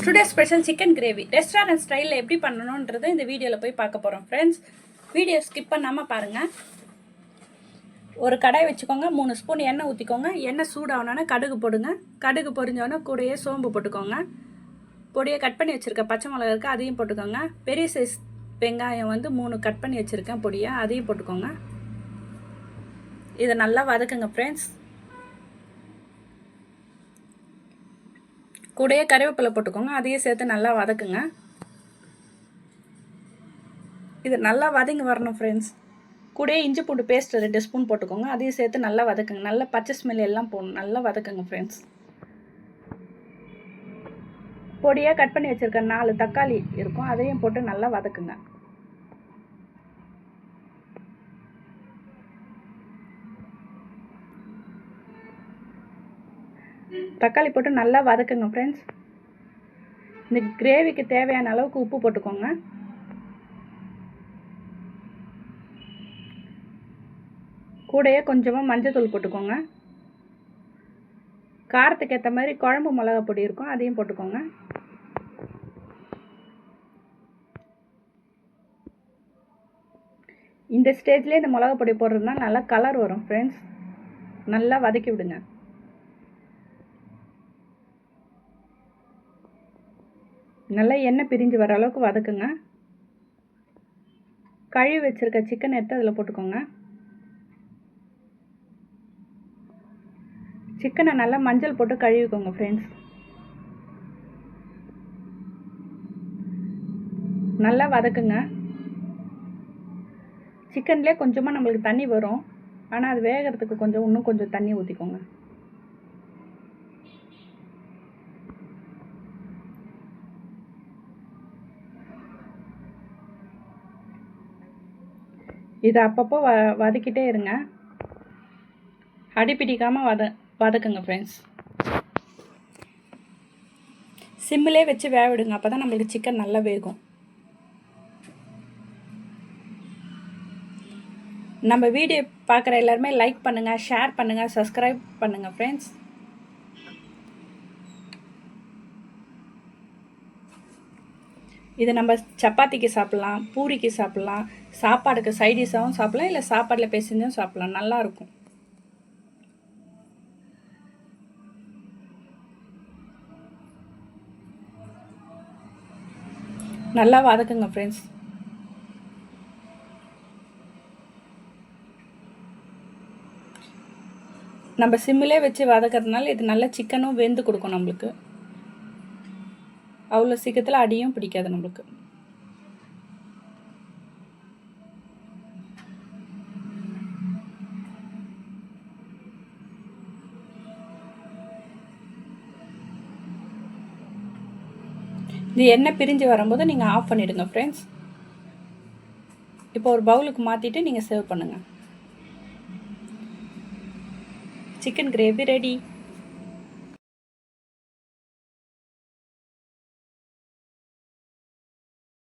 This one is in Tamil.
Today special chicken gravy restaurant ஸ்டைலில் எப்படி பண்ணணுன்றதை இந்த வீடியோவில் போய் பார்க்க போகிறோம் ஃப்ரெண்ட்ஸ். வீடியோ ஸ்கிப் பண்ணாமல் பாருங்கள். ஒரு கடாய் வச்சுக்கோங்க, 3 ஸ்பூன் எண்ணெய் ஊற்றிக்கோங்க. எண்ணெய் சூடாகணுன்னா கடுகு போடுங்க. கடுகு பொரிஞ்சோன்னா கூடயே சோம்பு போட்டுக்கோங்க. பொடியை கட் பண்ணி வச்சுருக்க பச்சை மிளகா இருக்குது, அதையும் போட்டுக்கோங்க. பெரிய சைஸ் வெங்காயம் 3 கட் பண்ணி வச்சுருக்கேன் பொடியை, அதையும் போட்டுக்கோங்க. இதை நல்லா வதக்குங்க ஃப்ரெண்ட்ஸ். கூடயே கறிவேப்பிலை போட்டுக்கோங்க, அதையும் சேர்த்து நல்லா வதக்குங்க. இது நல்லா வதங்கி வரணும் ஃப்ரெண்ட்ஸ். கூடயே இஞ்சி பூண்டு பேஸ்ட் 2 ஸ்பூன் போட்டுக்கோங்க, அதையும் சேர்த்து நல்லா வதக்குங்க. நல்லா பச்சை ஸ்மெல் எல்லாம் போடணும், நல்லா வதக்குங்க ஃப்ரெண்ட்ஸ். பொடியாக கட் பண்ணி வச்சுருக்க 4 தக்காளி இருக்கும், அதையும் போட்டு நல்லா வதக்குங்க. தக்காளி போட்டு நல்லா வதக்குங்க ஃப்ரெண்ட்ஸ். இந்த கிரேவிக்கு தேவையான அளவுக்கு உப்பு போட்டுக்கோங்க. கூடயே கொஞ்சமாக மஞ்சள் போட்டுக்கோங்க. காரத்துக்கு ஏற்ற மாதிரி குழம்பு மிளகா பொடி இருக்கும், அதையும் போட்டுக்கோங்க. இந்த ஸ்டேஜ்லேயே இந்த மிளகா பொடி போடுறதுனால நல்லா கலர் வரும் ஃப்ரெண்ட்ஸ். நல்லா வதக்கி விடுங்க. நல்லா எண்ணெய் பிரிஞ்சு வர அளவுக்கு வதக்குங்க. கழுவி வச்சுருக்க சிக்கன் எடுத்து அதில் போட்டுக்கோங்க. சிக்கனை நல்லா மஞ்சள் போட்டு கழுவிக்கோங்க ஃப்ரெண்ட்ஸ். நல்லா வதக்குங்க. சிக்கன்லேயே கொஞ்சமாக நம்மளுக்கு தண்ணி வரும், ஆனால் அது வேகிறதுக்கு இன்னும் கொஞ்சம் தண்ணி ஊற்றிக்கோங்க. இதை அப்பப்போ வதக்கிட்டே இருங்க, அடிப்பிடிக்காமல் வதக்குங்க ஃப்ரெண்ட்ஸ். சிம்மிலே வச்சு வேக விடுங்க, அப்போ தான் நம்மளுக்கு சிக்கன் நல்லா வேகும். நம்ம வீடியோ பார்க்குற எல்லாருமே லைக் பண்ணுங்கள், ஷேர் பண்ணுங்கள், சப்ஸ்கிரைப் பண்ணுங்கள் ஃப்ரெண்ட்ஸ். இதை நம்ம சப்பாத்திக்கு சாப்பிட்லாம், பூரிக்கு சாப்பிட்லாம், சாப்பாடுக்கு சைடிஷாகவும் சாப்பிட்லாம், இல்லை சாப்பாடில் பேசிஞ்சும் சாப்பிட்லாம், நல்லாயிருக்கும். நல்லா வதக்குங்க ஃப்ரெண்ட்ஸ். நம்ம சிம்மிலே வச்சு வதக்கிறதுனால இது நல்ல சிக்கனும் வெந்து கொடுக்கும் நம்மளுக்கு. அவ்வளோ சீக்கிரத்தில் அடியும் பிடிக்காது நம்மளுக்கு. இது எண்ணெய் பிரிஞ்சு வரும்போது நீங்கள் ஆஃப் பண்ணிவிடுங்க ஃப்ரெண்ட்ஸ். இப்போ ஒரு பவுலுக்கு மாற்றிட்டு நீங்கள் சர்வ் பண்ணுங்கள். Chicken gravy ready.